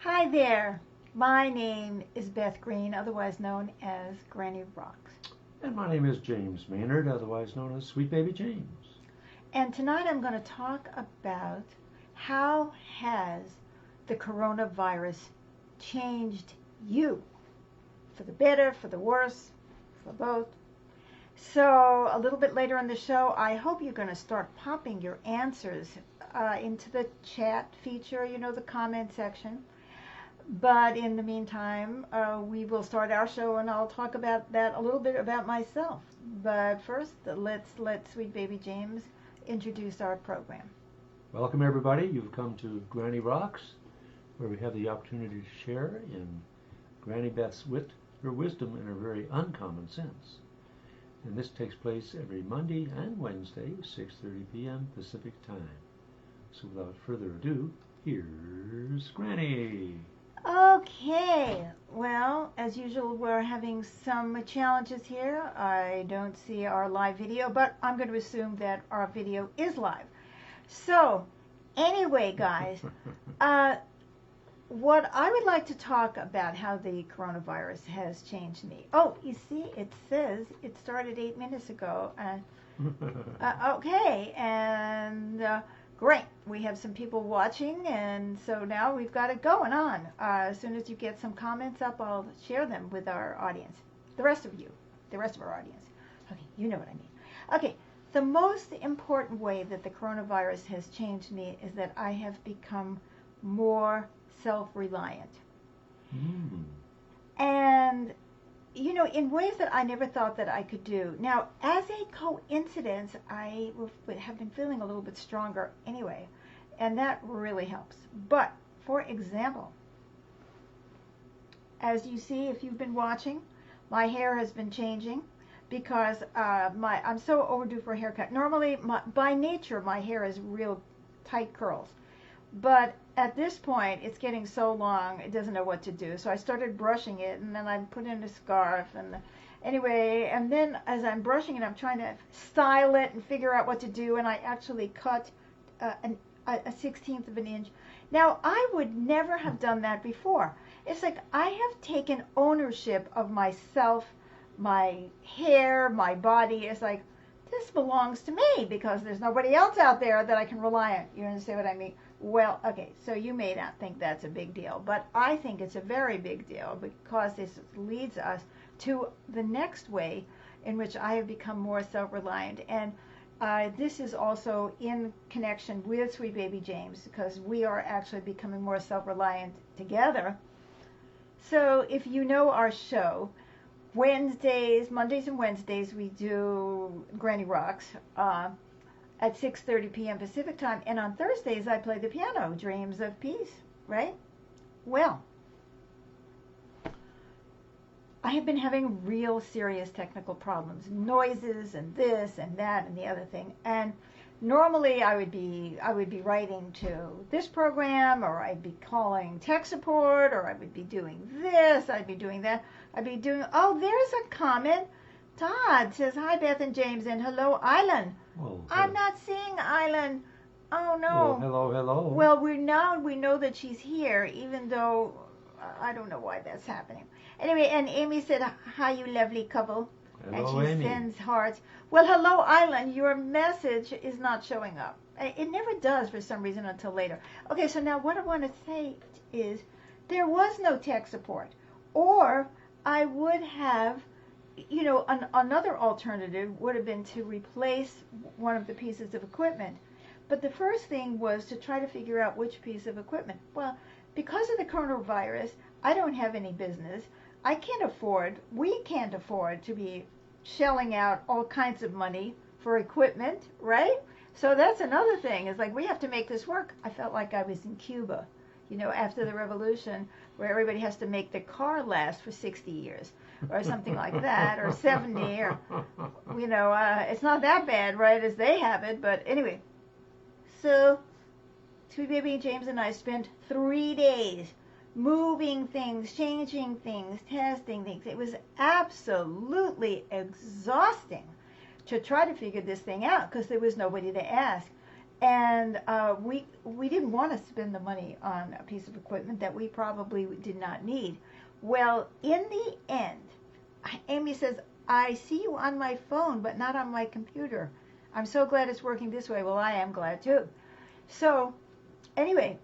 Hi there. My name is Beth Green, otherwise known as Granny Rocks. And my name is James Maynard, otherwise known as Sweet Baby James. And tonight I'm going to talk about how has the coronavirus changed you? For the better, for the worse, for both. So a little bit later in the show, I hope you're going to start popping your answers into the chat feature, the comment section. But in the meantime, we will start our show, and I'll talk about that a little bit about myself. But first, let's let Sweet Baby James introduce our program. Welcome, everybody. You've come to Granny Rocks, where we have the opportunity to share in Granny Beth's her wisdom in a very uncommon sense. And this takes place every Monday and Wednesday, 6:30 p.m. Pacific time. So without further ado, here's Granny. Okay, well, as usual, we're having some challenges here. I don't see our live video, but I'm going to assume that our video is live. So, anyway, guys, what I would like to talk about how the coronavirus has changed me. Oh, you see, it says it started 8 minutes ago. Okay, and great. We have some people watching, and so now we've got it going on. As soon as you get some comments up, I'll share them with our audience. The rest of our audience. Okay, you know what I mean. Okay, the most important way that the coronavirus has changed me is that I have become more self-reliant. And in ways that I never thought that I could do. Now, as a coincidence, I have been feeling a little bit stronger anyway, and that really helps. But, for example, as you see, if you've been watching, my hair has been changing because I'm so overdue for a haircut. Normally, by nature, my hair is real tight curls. But at this point, it's getting so long, it doesn't know what to do. So I started brushing it, and then I put in a scarf. And anyway, and then as I'm brushing it, I'm trying to style it and figure out what to do. And I actually cut a 1/16 of an inch. Now, I would never have done that before. It's like I have taken ownership of myself, my hair, my body. It's like, this belongs to me because there's nobody else out there that I can rely on. You understand what I mean? Well, okay, so you may not think that's a big deal, but I think it's a very big deal because this leads us to the next way in which I have become more self-reliant. And this is also in connection with Sweet Baby James because we are actually becoming more self-reliant together. So if you know our show, Mondays and Wednesdays, we do Granny Rocks at 6:30 p.m. Pacific time, and on Thursdays I play the piano, Dreams of Peace, right? Well, I have been having real serious technical problems, noises and this and that and the other thing, and normally I would be writing to this program, or I'd be calling tech support, or I would be doing this, I'd be doing that, oh, there's a comment. Todd says, hi, Beth and James, and hello, Island. Well, I'm not seeing Island. Oh, no. Well, hello. Well, we know that she's here, even though I don't know why that's happening. Anyway, and Amy said, hi, you lovely couple. Hello, and she Amy. sends hearts. Well, hello, Island. Your message is not showing up. It never does for some reason until later. Okay, so now what I want to say is there was no tech support. Or I would have, another alternative would have been to replace one of the pieces of equipment. But the first thing was to try to figure out which piece of equipment. Well, because of the coronavirus, I don't have any business. We can't afford to be shelling out all kinds of money for equipment, right? So that's another thing. It's like we have to make this work. I felt like I was in Cuba, after the revolution, where everybody has to make their car last for 60 years or something like that, or 70, or, it's not that bad, right, as they have it. But anyway, so Sweet Baby James and I spent 3 days moving things, changing things, testing things. It was absolutely exhausting to try to figure this thing out because there was nobody to ask. And we didn't want to spend the money on a piece of equipment that we probably did not need. Well, in the end, Amy says, I see you on my phone, but not on my computer. I'm so glad it's working this way. Well, I am glad too. So, anyway,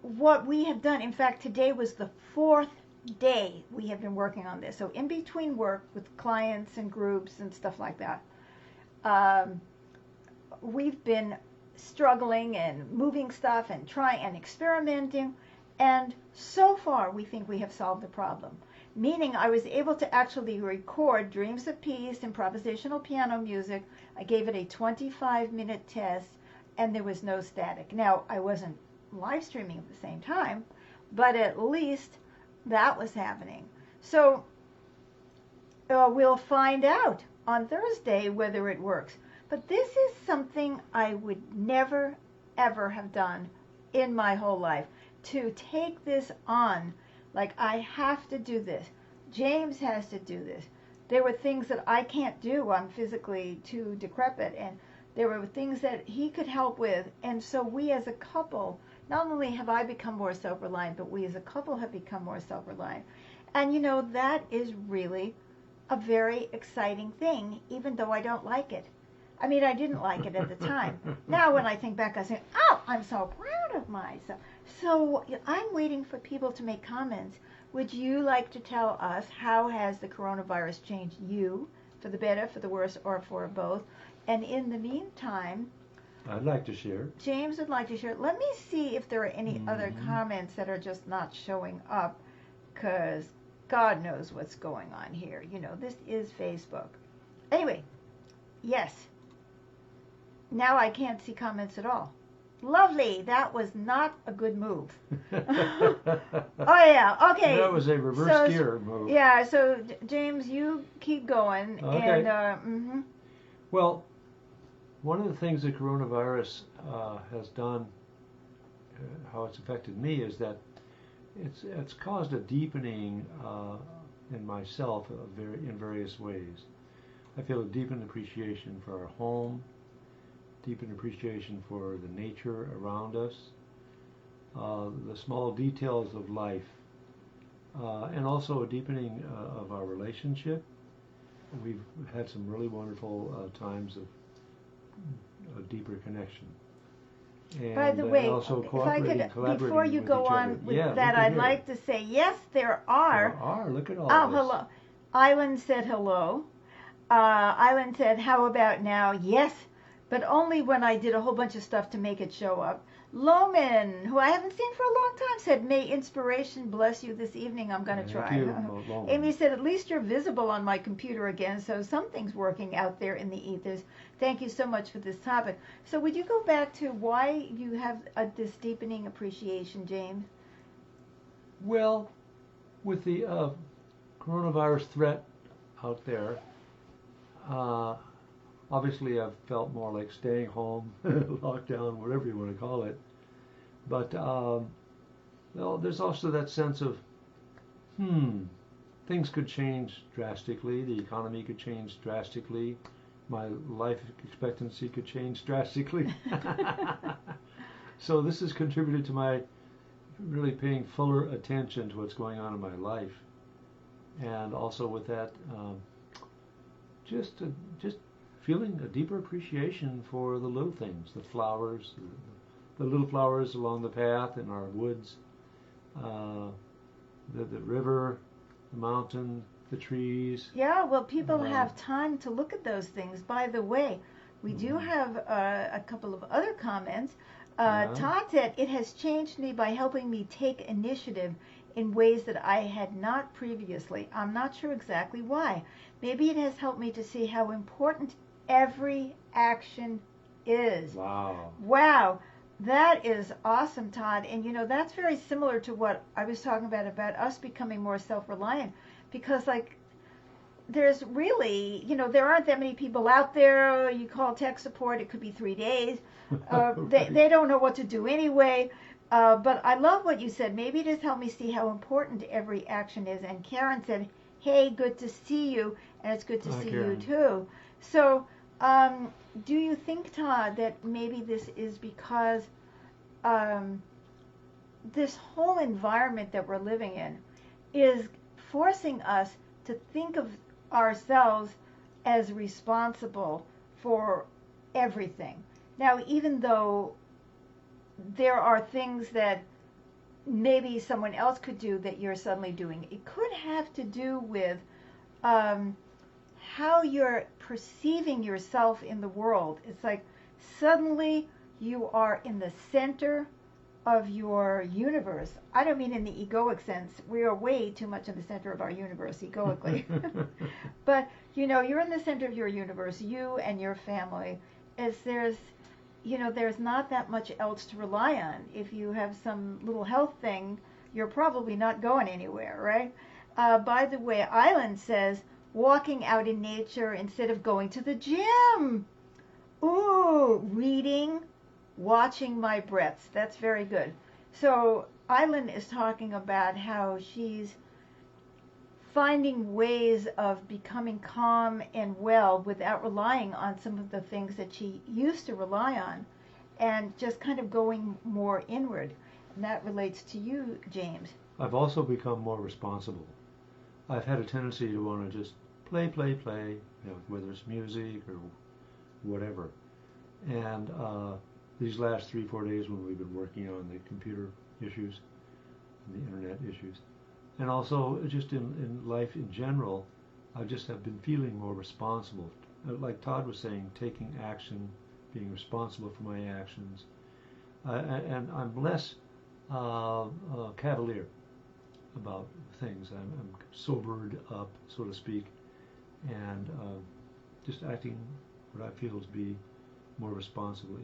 what we have done, in fact, today was the 4th day we have been working on this. So, in between work with clients and groups and stuff like that, we've been struggling and moving stuff and trying and experimenting. And so far, we think we have solved the problem. Meaning, I was able to actually record Dreams of Peace, improvisational piano music. I gave it a 25-minute test, and there was no static. Now, I wasn't live streaming at the same time, but at least that was happening. So, we'll find out on Thursday whether it works. But this is something I would never, ever have done in my whole life. To take this on, like I have to do this. James has to do this. There were things that I can't do. I'm physically too decrepit. And there were things that he could help with. And so we as a couple, not only have I become more self-reliant, but we as a couple have become more self-reliant. And you know, that is really a very exciting thing, even though I don't like it. I mean, I didn't like it at the time. Now when I think back, I say, oh, I'm so proud of myself. So I'm waiting for people to make comments. Would you like to tell us how has the coronavirus changed you, for the better, for the worse, or for both? And in the meantime, I'd like to share. James would like to share. Let me see if there are any other comments that are just not showing up, because God knows what's going on here. You know, this is Facebook. Anyway, yes. Now I can't see comments at all. Lovely. That was not a good move. Oh, yeah. Okay. That was a reverse gear move. Yeah. So, James, you keep going. Okay. And, Well, one of the things that coronavirus has done, how it's affected me, is that it's caused a deepening in myself in various ways. I feel a deepened appreciation for our home, deepened appreciation for the nature around us, the small details of life, and also a deepening of our relationship. We've had some really wonderful times of a deeper connection. And, by the way, also if I could, before you go on with that, I'd like to say, yes, there are. There are. Look at all Oh, this. hello. Island said hello. Island said, how about now? Yes, but only when I did a whole bunch of stuff to make it show up. Loman, who I haven't seen for a long time, said, may inspiration bless you this evening. I'm going to try. Thank you, Loman. Amy said, at least you're visible on my computer again, so something's working out there in the ethers. Thank you so much for this topic. So would you go back to why you have this deepening appreciation, James? Well, with the coronavirus threat out there, obviously I've felt more like staying home, lockdown, whatever you want to call it. But well, there's also that sense of, things could change drastically. The economy could change drastically. My life expectancy could change drastically. So this has contributed to my really paying fuller attention to what's going on in my life. And also with that, just feeling a deeper appreciation for the little things, the flowers, the little flowers along the path in our woods, the river, the mountain, the trees. Yeah, well, people have time to look at those things. By the way, we do have a couple of other comments. Todd said, it has changed me by helping me take initiative in ways that I had not previously. I'm not sure exactly why. Maybe it has helped me to see how important every action is. Wow. Wow. That is awesome, Todd. And you know, that's very similar to what I was talking about us becoming more self-reliant. Because, like, there's really, you know, there aren't that many people out there. You call tech support, it could be 3 days. Right. They don't know what to do anyway. But I love what you said. Maybe it has helped me see how important every action is. And Karen said, hey, good to see you. And it's good to Hi, see Karen. you, too. So Do you think, Todd, that maybe this is because um, this whole environment that we're living in is forcing us to think of ourselves as responsible for everything? Now, even though there are things that maybe someone else could do that you're suddenly doing, it could have to do with um, how you're perceiving yourself in the world. It's like suddenly you are in the center of your universe. I don't mean in the egoic sense. We are way too much in the center of our universe egoically. But you're in the center of your universe, you and your family. As there's not that much else to rely on. If you have some little health thing, you're probably not going anywhere, right? By the way, Island says walking out in nature instead of going to the gym. Ooh, reading, watching my breaths. That's very good. So Island is talking about how she's finding ways of becoming calm and well without relying on some of the things that she used to rely on, and just kind of going more inward. And that relates to you, James. I've also become more responsible. I've had a tendency to want to just play, whether it's music or whatever. And these last 3-4 days when we've been working on the computer issues, the internet issues, and also just in life in general, I just have been feeling more responsible. Like Todd was saying, taking action, being responsible for my actions, and I'm less cavalier about things. I'm sobered up, so to speak, and just acting what I feel to be more responsibly.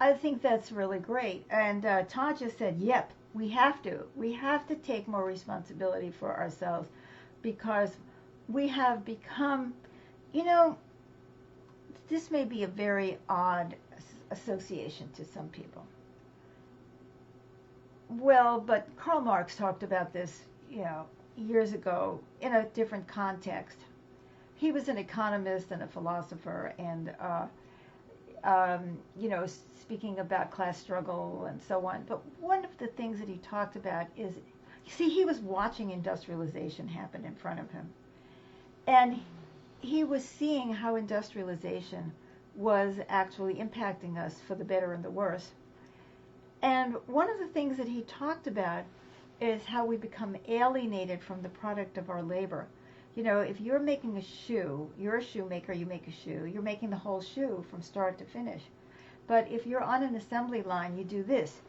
I think that's really great. And Todd just said, yep, we have to. We have to take more responsibility for ourselves, because we have become, this may be a very odd association to some people. Well, but Karl Marx talked about this, years ago in a different context. He was an economist and a philosopher, and speaking about class struggle and so on. But one of the things that he talked about is, he was watching industrialization happen in front of him. And he was seeing how industrialization was actually impacting us for the better and the worse. And one of the things that he talked about is how we become alienated from the product of our labor. If you're making a shoe, you're a shoemaker, you make a shoe, you're making the whole shoe from start to finish. But if you're on an assembly line, you do this,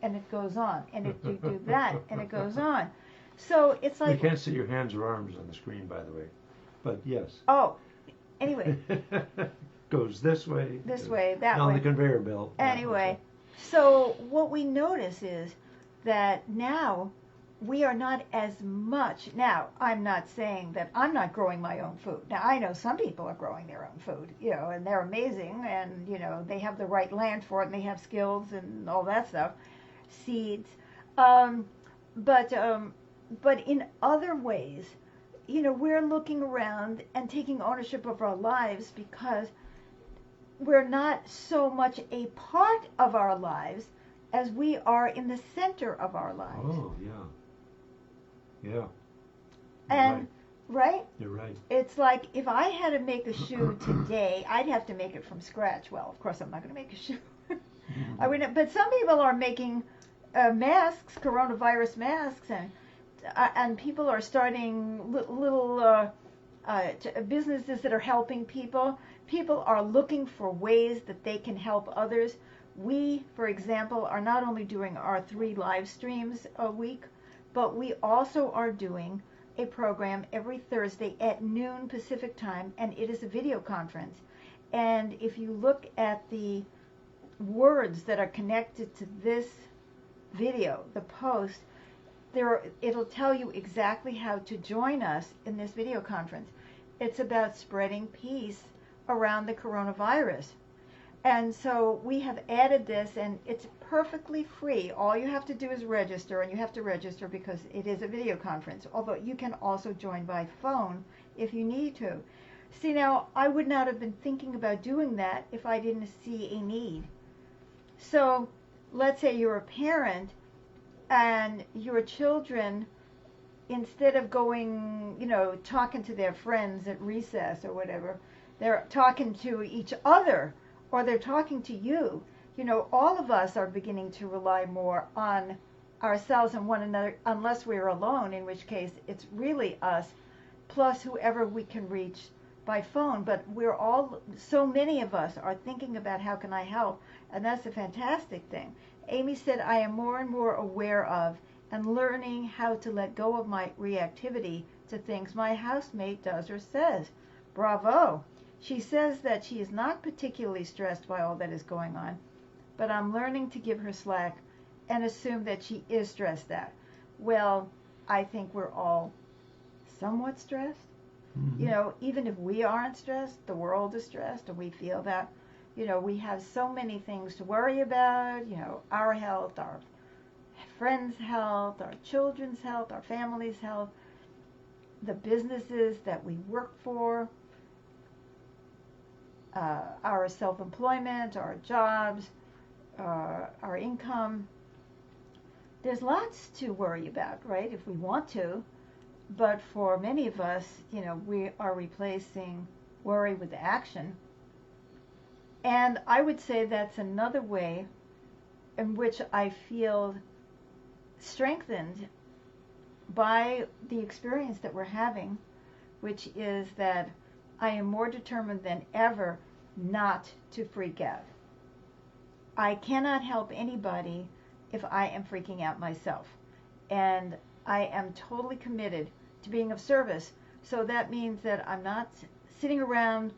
and it goes on, and you do that, and it goes on. So it's like... You can't see your hands or arms on the screen, by the way. But yes. Oh, anyway. Goes this way. This way, that way. On the conveyor belt. Anyway, so what we notice is that now we are not as much. Now, I'm not saying that I'm not growing my own food. Now, I know some people are growing their own food, and they're amazing, and, they have the right land for it, and they have skills and all that stuff, seeds. But in other ways, we're looking around and taking ownership of our lives because we're not so much a part of our lives as we are in the center of our lives. Oh, yeah. Yeah. And right? You're right. It's like if I had to make a shoe today, I'd have to make it from scratch. Well, of course, I'm not going to make a shoe. I mean, but some people are making masks, coronavirus masks, and people are starting little businesses that are helping people. People are looking for ways that they can help others. We, for example, are not only doing our 3 live streams a week, but we also are doing a program every Thursday at noon Pacific time, and it is a video conference. And if you look at the words that are connected to this video, the post, it'll tell you exactly how to join us in this video conference. It's about spreading peace around the coronavirus. And so we have added this, and it's perfectly free. All you have to do is register, and you have to register because it is a video conference, although you can also join by phone if you need to. See, now, I would not have been thinking about doing that if I didn't see a need. So, let's say you're a parent and your children, instead of going, talking to their friends at recess or whatever, they're talking to each other or they're talking to you. All of us are beginning to rely more on ourselves and one another, unless we're alone, in which case it's really us plus whoever we can reach by phone. But so many of us are thinking about how can I help, and that's a fantastic thing. Amy said, I am more and more aware of and learning how to let go of my reactivity to things my housemate does or says. Bravo! She says that she is not particularly stressed by all that is going on, but I'm learning to give her slack and assume that she is stressed out. Well, I think we're all somewhat stressed. Mm-hmm. Even if we aren't stressed, the world is stressed, and we feel that. We have so many things to worry about, our health, our friends' health, our children's health, our family's health, the businesses that we work for, our self-employment, our jobs, our income. There's lots to worry about, right, if we want to. But for many of us, we are replacing worry with action. And I would say that's another way in which I feel strengthened by the experience that we're having, which is that I am more determined than ever not to freak out. I cannot help anybody if I am freaking out myself. And I am totally committed to being of service. So that means that I'm not sitting around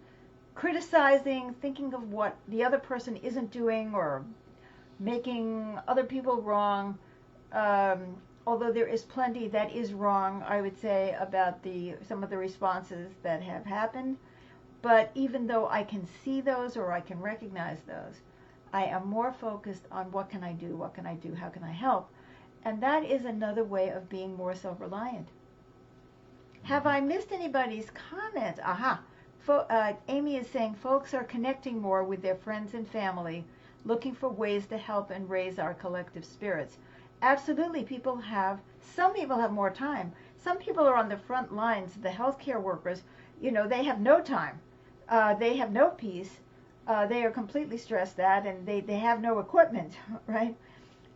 criticizing, thinking of what the other person isn't doing or making other people wrong. Although there is plenty that is wrong, I would say, about some of the responses that have happened. But even though I can see those or I can recognize those, I am more focused on what can I do, how can I help. And that is another way of being more self-reliant. Have I missed anybody's comment? Aha. Amy is saying folks are connecting more with their friends and family, looking for ways to help and raise our collective spirits. Absolutely, some people have more time. Some people are on the front lines, the healthcare workers, they have no time. They have no peace. They are completely stressed out, and they have no equipment, right?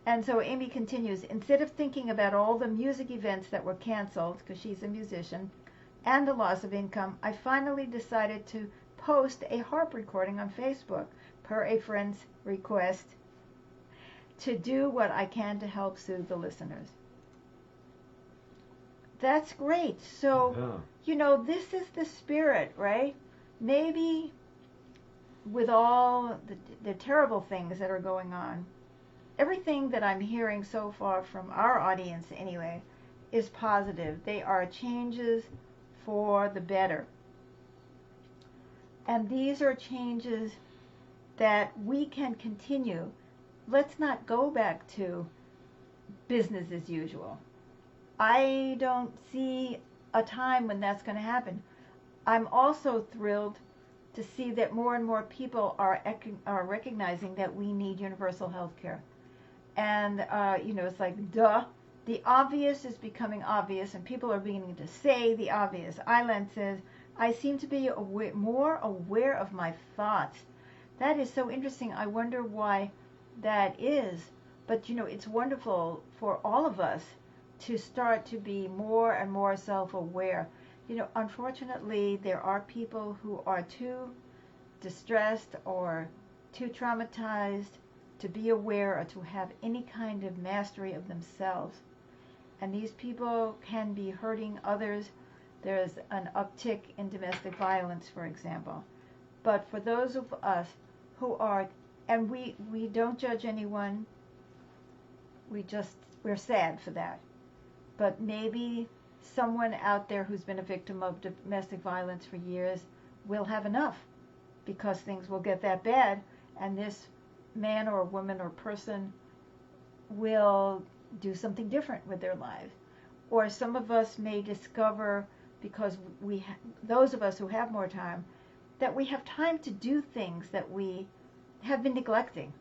And so Amy continues, instead of thinking about all the music events that were canceled, because she's a musician, and the loss of income, I finally decided to post a harp recording on Facebook, per a friend's request, to do what I can to help soothe the listeners. That's great. So, this is the spirit, right? Maybe with all the terrible things that are going on, everything that I'm hearing so far from our audience anyway is positive. They are changes for the better. And these are changes that we can continue. Let's not go back to business as usual. I don't see a time when that's going to happen. I'm also thrilled to see that more and more people are recognizing that we need universal health care. And, it's like, duh. The obvious is becoming obvious, and people are beginning to say the obvious. Island says, I seem to be more aware of my thoughts. That is so interesting. I wonder why that is. But, it's wonderful for all of us to start to be more and more self-aware. Unfortunately, there are people who are too distressed or too traumatized to be aware or to have any kind of mastery of themselves. And these people can be hurting others. There's an uptick in domestic violence, for example. But for those of us who are, and we don't judge anyone, we're sad for that. But maybe someone out there who's been a victim of domestic violence for years will have enough, because things will get that bad, and this man or woman or person will do something different with their lives. Or some of us may discover because those of us who have more time, that we have time to do things that we have been neglecting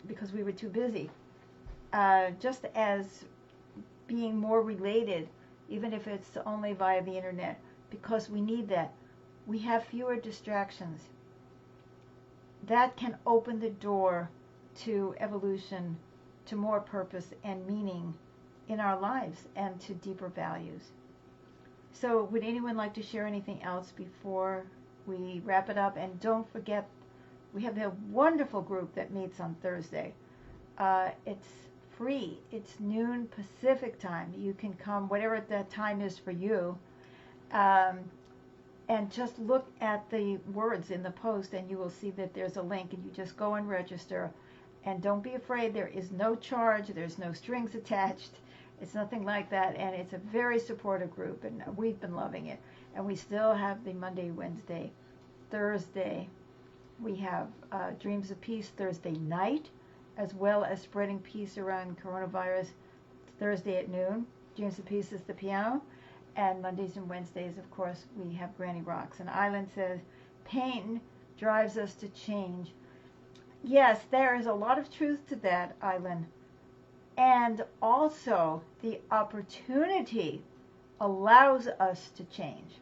because we were too busy. Just as being more related, even if it's only via the internet, because we need that. We have fewer distractions. That can open the door to evolution, to more purpose and meaning in our lives, and to deeper values. So would anyone like to share anything else before we wrap it up? And don't forget, we have a wonderful group that meets on Thursday. It's free. It's noon Pacific time. You can come whatever that time is for you. And just look at the words in the post and you will see that there's a link, and you just go and register. And don't be afraid, there is no charge, there's no strings attached. It's nothing like that, and it's a very supportive group, and we've been loving it. And we still have the Monday, Wednesday, Thursday. We have Dreams of Peace Thursday night, as well as spreading peace around coronavirus Thursday at noon. Dreams of Peace is the piano. And Mondays and Wednesdays, of course, we have Granny Rocks. And Island says, pain drives us to change. Yes, there is a lot of truth to that, Island. And also, the opportunity allows us to change.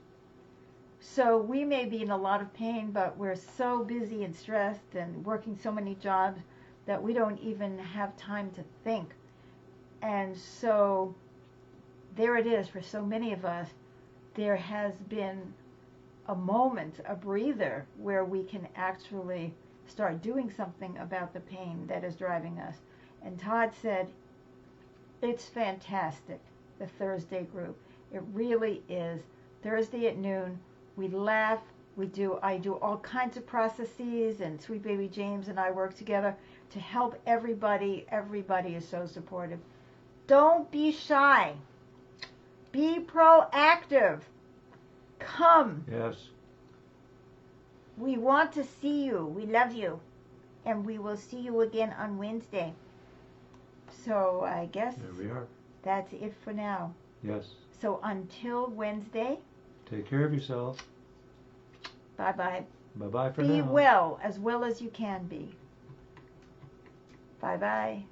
So we may be in a lot of pain, but we're so busy and stressed and working so many jobs that we don't even have time to think. And so there it is for so many of us. There has been a moment, a breather, where we can actually start doing something about the pain that is driving us. And Todd said, it's fantastic, the Thursday group. It really is. Thursday at noon, we laugh, I do all kinds of processes, and Sweet Baby James and I work together to help everybody. Everybody is so supportive. Don't be shy. Be proactive. Come. Yes. We want to see you. We love you. And we will see you again on Wednesday. So I guess There we are. that's it for now. Yes. So until Wednesday, Take care of yourselves. bye-bye. Bye-bye for Be now. well as you can be. Bye-bye.